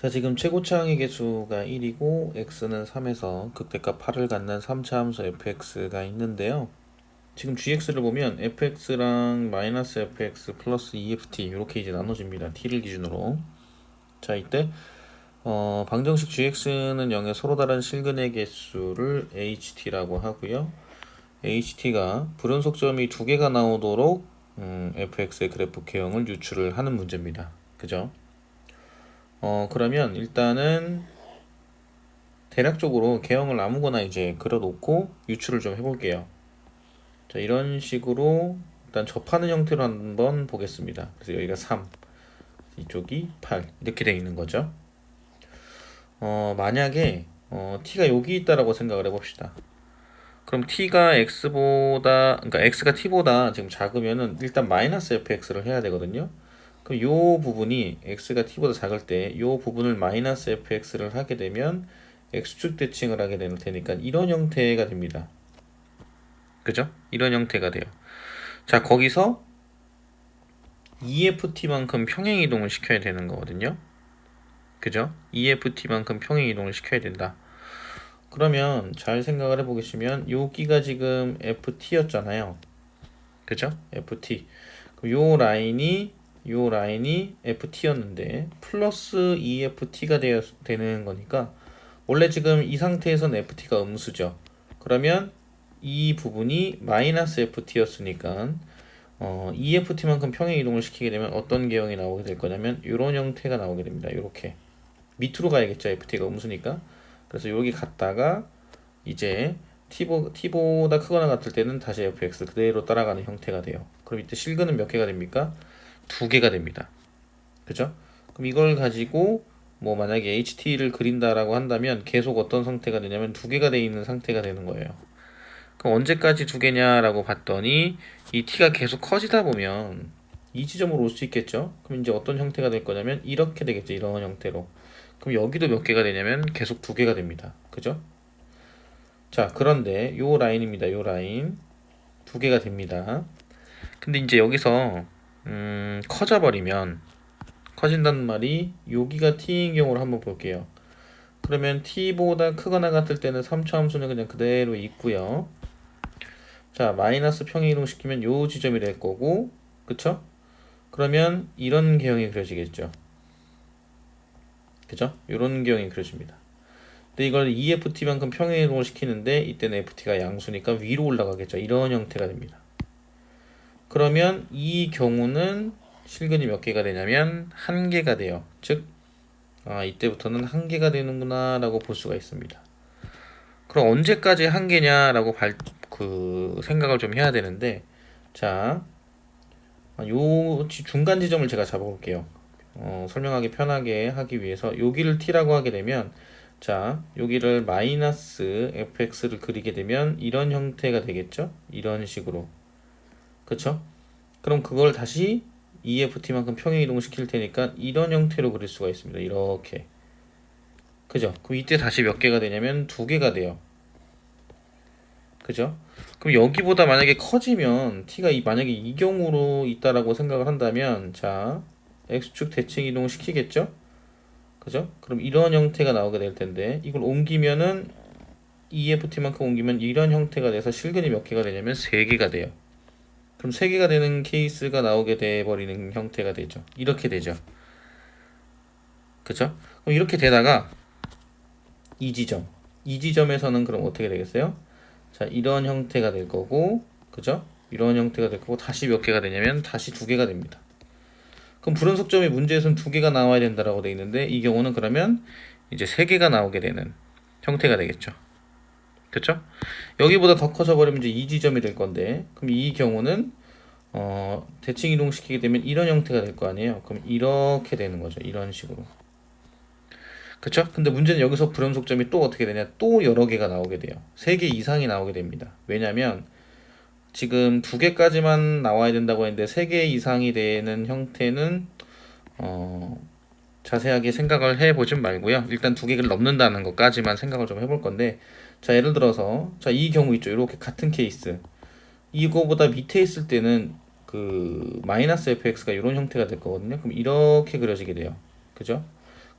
자, 지금 최고차항의 개수가 1이고 x는 3에서 극대값 8을 갖는 3차 함수 fx가 있는데요. 지금 gx를 보면 fx랑 마이너스 fx 플러스 eft 이렇게 이제 나눠집니다. t를 기준으로. 자, 이때 방정식 gx는 0의 서로 다른 실근의 개수를 ht라고 하고요. ht가 불연속점이 두 개가 나오도록 fx의 그래프 개형을 유출을 하는 문제입니다. 그죠? 그러면 일단은 대략적으로 개형을 아무거나 이제 그려놓고 유출을 좀 해볼게요. 자, 이런 식으로 일단 접하는 형태로 한번 보겠습니다. 그래서 여기가 3, 이쪽이 8 이렇게 되어 있는 거죠. 만약에 t가 여기 있다라고 생각을 해봅시다. 그럼 t가 x보다, 그러니까 x가 t보다 지금 작으면은 일단 마이너스 fx를 해야 되거든요. 그럼 요 부분이 x가 t보다 작을 때 요 부분을 마이너스 fx를 하게 되면 x축 대칭을 하게 될 테니까 이런 형태가 됩니다. 그죠? 이런 형태가 돼요. 자, 거기서 EFT만큼 평행 이동을 시켜야 되는 거거든요. 그죠? EFT만큼 평행 이동을 시켜야 된다. 그러면 잘 생각을 해보시면 여기가 지금 FT였잖아요. 그죠? FT. 그럼 요 라인이 FT였는데 플러스 EFT가 되는 거니까 원래 지금 이 상태에서는 FT가 음수죠. 그러면 이 부분이 마이너스 FT였으니까 EFT만큼 평행 이동을 시키게 되면 어떤 개형이 나오게 될 거냐면 이런 형태가 나오게 됩니다. 이렇게 밑으로 가야겠죠. FT가 음수니까. 그래서 여기 갔다가 이제 t보다 크거나 같을 때는 다시 fx 그대로 따라가는 형태가 돼요. 그럼 이때 실근은 몇 개가 됩니까? 두 개가 됩니다. 그죠? 그럼 이걸 가지고 뭐 만약에 ht를 그린다라고 한다면 계속 어떤 상태가 되냐면 두 개가 돼 있는 상태가 되는 거예요. 그럼 언제까지 두 개냐라고 봤더니 이 t가 계속 커지다 보면 이 지점으로 올 수 있겠죠? 그럼 이제 어떤 형태가 될 거냐면 이렇게 되겠죠. 이런 형태로. 그럼 여기도 몇 개가 되냐면 계속 두 개가 됩니다. 그죠? 자, 그런데 요 라인입니다. 요 라인 두 개가 됩니다. 근데 이제 여기서 커진다는 말이 여기가 t인 경우로 한번 볼게요. 그러면 t보다 크거나 같을 때는 3차 함수는 그냥 그대로 있고요. 자, 마이너스 평행 이동시키면 요 지점이 될 거고, 그쵸? 그러면 이런 개형이 그려지겠죠. 그죠? 이런 개형이 그려집니다. 근데 이걸 EFT만큼 평행 이동을 시키는데 이때는 FT가 양수니까 위로 올라가겠죠. 이런 형태가 됩니다. 그러면 이 경우는 실근이 몇 개가 되냐면 한 개가 돼요. 즉, 이때부터는 한 개가 되는구나 라고 볼 수가 있습니다. 그럼 언제까지 한 개냐라고 생각을 좀 해야 되는데, 자, 요 중간 지점을 제가 잡아볼게요. 설명하기 편하게 하기 위해서 여기를 t라고 하게 되면, 자, 여기를 마이너스 fx를 그리게 되면 이런 형태가 되겠죠? 이런 식으로. 그쵸? 그럼 그걸 다시 EFT만큼 평행 이동을 시킬 테니까 이런 형태로 그릴 수가 있습니다. 이렇게. 그죠? 그럼 이때 다시 몇 개가 되냐면 두 개가 돼요. 그죠? 그럼 여기보다 만약에 커지면 t가 만약에 이 경우로 있다라고 생각을 한다면 자, x축 대칭 이동을 시키겠죠? 그죠? 그럼 이런 형태가 나오게 될 텐데 이걸 옮기면은 EFT만큼 옮기면 이런 형태가 돼서 실근이 몇 개가 되냐면 세 개가 돼요. 그럼 세 개가 되는 케이스가 나오게 돼 버리는 형태가 되죠. 이렇게 되죠. 그죠? 그럼 이렇게 되다가 이 지점에서는 그럼 어떻게 되겠어요? 자, 이런 형태가 될 거고, 그죠? 이런 형태가 될 거고, 다시 몇 개가 되냐면 다시 두 개가 됩니다. 그럼 불연속점이 문제에서는 두 개가 나와야 된다라고 돼 있는데 이 경우는 그러면 이제 세 개가 나오게 되는 형태가 되겠죠. 그쵸? 여기보다 더 커져 버리면 이제 이 지점이 될 건데, 그럼 이 경우는 대칭 이동시키게 되면 이런 형태가 될 거 아니에요. 그럼 이렇게 되는 거죠. 이런 식으로. 그쵸? 근데 문제는 여기서 불연속점이 또 어떻게 되냐? 또 여러 개가 나오게 돼요. 세 개 이상이 나오게 됩니다. 왜냐면 지금 두 개까지만 나와야 된다고 했는데 세 개 이상이 되는 형태는 어, 자세하게 생각을 해보진 말고요. 일단 두 개를 넘는다는 것까지만 생각을 좀 해볼 건데, 자, 예를 들어서 자, 이 경우 있죠. 이렇게 같은 케이스. 이거보다 밑에 있을 때는 그 마이너스 fx가 이런 형태가 될 거거든요. 그럼 이렇게 그려지게 돼요. 그죠?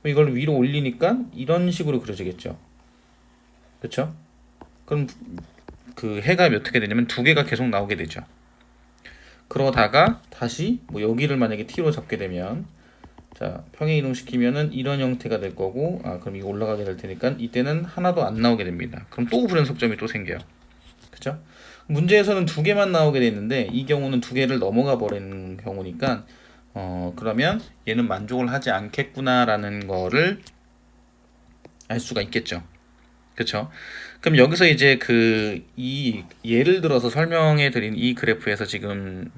그럼 이걸 위로 올리니까 이런 식으로 그려지겠죠. 그렇죠? 그럼 그 해가 어떻게 되냐면 두 개가 계속 나오게 되죠. 그러다가 다시 뭐 여기를 만약에 t로 잡게 되면 자 평행 이동시키면은 이런 형태가 될 거고 그럼 이거 올라가게 될 테니까 이때는 하나도 안 나오게 됩니다. 그럼 또 불연속점이 또 생겨요. 그쵸? 문제에서는 두 개만 나오게 돼 있는데 이 경우는 두 개를 넘어가 버리는 경우니까 그러면 얘는 만족을 하지 않겠구나라는 거를 알 수가 있겠죠. 그쵸? 그럼 여기서 이제 이 예를 들어서 설명해 드린 이 그래프에서 지금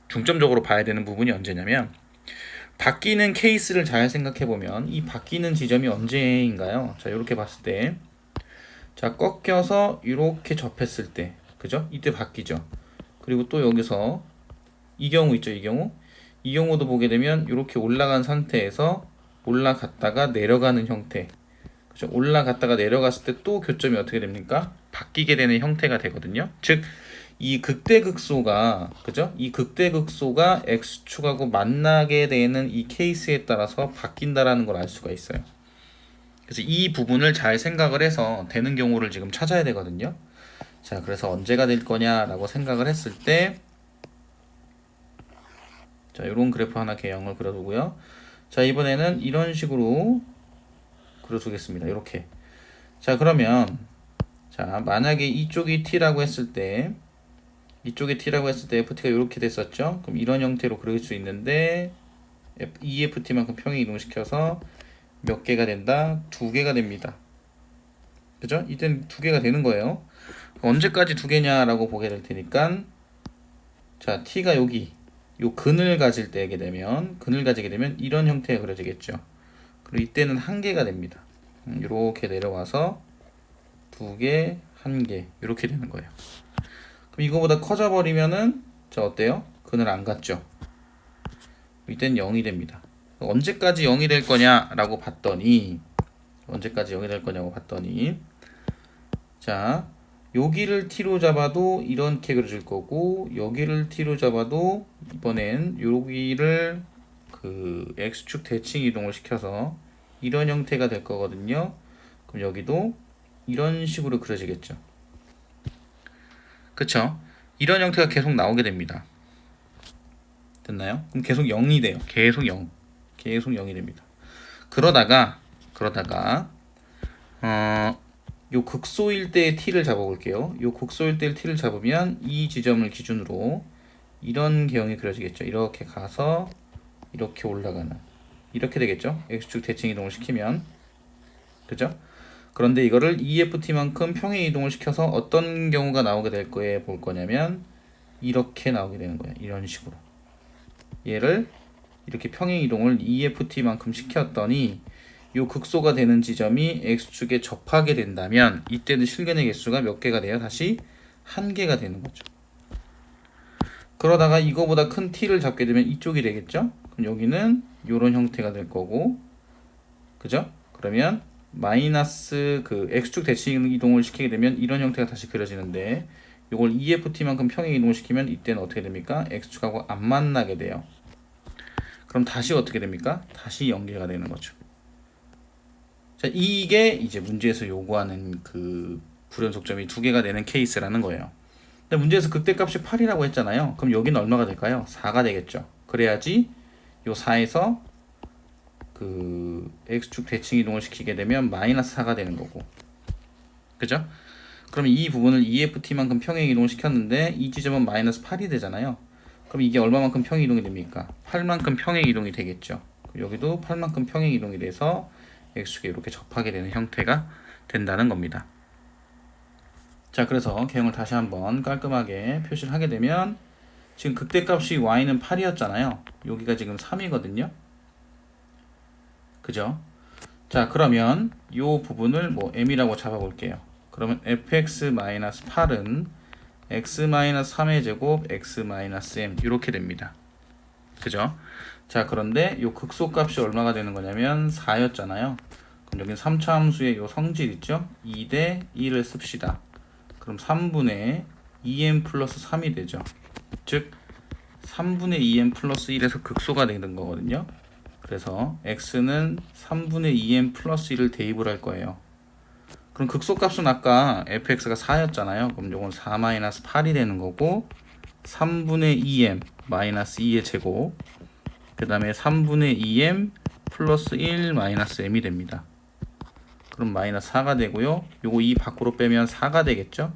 중점적으로 봐야 되는 부분이 언제냐면 바뀌는 케이스를 잘 생각해 보면 이 바뀌는 지점이 언제인가요? 자, 이렇게 봤을 때 자, 꺾여서 이렇게 접했을 때 그죠? 이때 바뀌죠. 그리고 또 여기서 이 경우 있죠, 이 경우. 이 경우도 보게 되면 이렇게 올라간 상태에서 올라갔다가 내려가는 형태. 그죠? 올라갔다가 내려갔을 때 또 교점이 어떻게 됩니까? 바뀌게 되는 형태가 되거든요. 즉, 이 극대극소가 그죠? 이 극대극소가 x축하고 만나게 되는 이 케이스에 따라서 바뀐다라는 걸 알 수가 있어요. 그래서 이 부분을 잘 생각을 해서 되는 경우를 지금 찾아야 되거든요. 자, 그래서 언제가 될 거냐라고 생각을 했을 때 자, 이런 그래프 하나 개형을 그려두고요. 자, 이번에는 이런 식으로 그려두겠습니다. 이렇게. 자, 그러면 자, 만약에 이쪽이 t라고 했을 때 ft가 이렇게 됐었죠. 그럼 이런 형태로 그릴 수 있는데 EFT만큼 평행 이동시켜서 몇 개가 된다? 두 개가 됩니다. 그죠? 이땐 두 개가 되는 거예요. 언제까지 두 개냐라고 보게 될 테니까 자, t가 여기 요 근을 가지게 되면 이런 형태가 그려지겠죠. 그리고 이때는 한 개가 됩니다. 이렇게 내려와서 두 개, 한 개 이렇게 되는 거예요. 그럼 이거보다 커져 버리면은 자 어때요? 근을 안 갔죠. 이때는 0이 됩니다. 언제까지 0이 될 거냐라고 봤더니 자 여기를 t로 잡아도 이렇게 그려질 거고 여기를 t로 잡아도 이번엔 여기를 그 x축 대칭 이동을 시켜서 이런 형태가 될 거거든요. 그럼 여기도 이런 식으로 그려지겠죠. 그쵸? 이런 형태가 계속 나오게 됩니다. 됐나요? 그럼 계속 0이 돼요. 계속 0이 됩니다. 그러다가 요 극소일 때의 t를 잡아볼게요. 요 극소일 때의 t를 잡으면 이 지점을 기준으로 이런 개형이 그려지겠죠. 이렇게 가서 이렇게 올라가는 이렇게 되겠죠. x축 대칭 이동을 시키면 그죠? 그런데 이거를 EFT만큼 평행 이동을 시켜서 어떤 경우가 나오게 될 거에 볼 거냐면 이렇게 나오게 되는 거예요. 이런 식으로 얘를 이렇게 평행 이동을 EFT만큼 시켰더니 요 극소가 되는 지점이 x축에 접하게 된다면 이때는 실근의 개수가 몇 개가 돼요? 다시 한 개가 되는 거죠. 그러다가 이거보다 큰 t를 잡게 되면 이쪽이 되겠죠? 그럼 여기는 요런 형태가 될 거고 그죠? 그러면 마이너스 그 x축 대칭 이동을 시키게 되면 이런 형태가 다시 그려지는데 이걸 EFT만큼 평행 이동을 시키면 이때는 어떻게 됩니까? x축하고 안 만나게 돼요. 그럼 다시 어떻게 됩니까? 다시 연계가 되는 거죠. 자, 이게 이제 문제에서 요구하는 그 불연속점이 두 개가 되는 케이스라는 거예요. 근데 문제에서 극대값이 8이라고 했잖아요. 그럼 여기는 얼마가 될까요? 4가 되겠죠. 그래야지 요 4에서 그 x축 대칭 이동을 시키게 되면 마이너스 4가 되는 거고. 그죠? 그러면 이 부분을 EFT만큼 평행 이동을 시켰는데 이 지점은 마이너스 8이 되잖아요. 그럼 이게 얼마만큼 평행 이동이 됩니까? 8만큼 평행 이동이 되겠죠. 여기도 8만큼 평행 이동이 돼서 x축에 이렇게 접하게 되는 형태가 된다는 겁니다. 자, 그래서 개형을 다시 한번 깔끔하게 표시를 하게 되면 지금 극대값이 y는 8이었잖아요. 여기가 지금 3이거든요. 그죠? 자, 그러면 이 부분을 뭐 m이라고 잡아볼게요. 그러면 fx-8은 x-3의 제곱 x-m 이렇게 됩니다. 그죠? 자, 그런데 이 극소값이 얼마가 되는 거냐면 4였잖아요. 그럼 여기 3차 함수의 이 성질 있죠? 2대 1을 씁시다. 그럼 3분의 2m 플러스 3이 되죠. 즉 3분의 2m 플러스 1에서 극소가 되는 거거든요. 그래서 x는 3분의 2m 플러스 1을 대입을 할 거예요. 그럼 극소값은 아까 fx가 4였잖아요. 그럼 요건 4 마이너스 8이 되는 거고 3분의 2m 마이너스 2의 제곱 그 다음에 3분의 2m 플러스 1 마이너스 m이 됩니다. 그럼 마이너스 4가 되고요. 요거 2 밖으로 빼면 4가 되겠죠.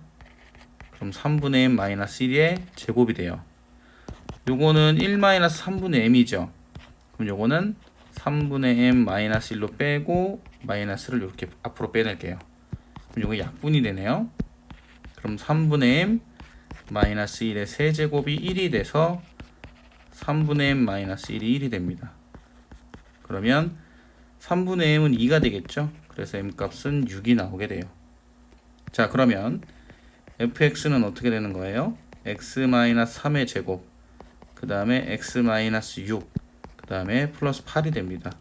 그럼 3분의 m 마이너스 1의 제곱이 돼요. 요거는 1 마이너스 3분의 m이죠. 그럼 요거는 3분의 m 마이너스 1로 빼고 마이너스를 이렇게 앞으로 빼낼게요. 그럼 요거 약분이 되네요. 그럼 3분의 m 마이너스 1의 세제곱이 1이 돼서 3분의 m 마이너스 1이 1이 됩니다. 그러면 3분의 m은 2가 되겠죠. 그래서 m 값은 6이 나오게 돼요. 자, 그러면 fx는 어떻게 되는 거예요? x-3의 제곱 그 다음에 x-6 그 다음에 플러스 8이 됩니다.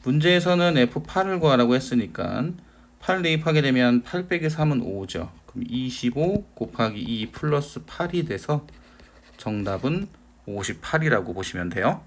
문제에서는 f8을 구하라고 했으니까 8 대입하게 되면 8 빼기 3은 5죠. 그럼 25 곱하기 2 플러스 8이 돼서 정답은 58이라고 보시면 돼요.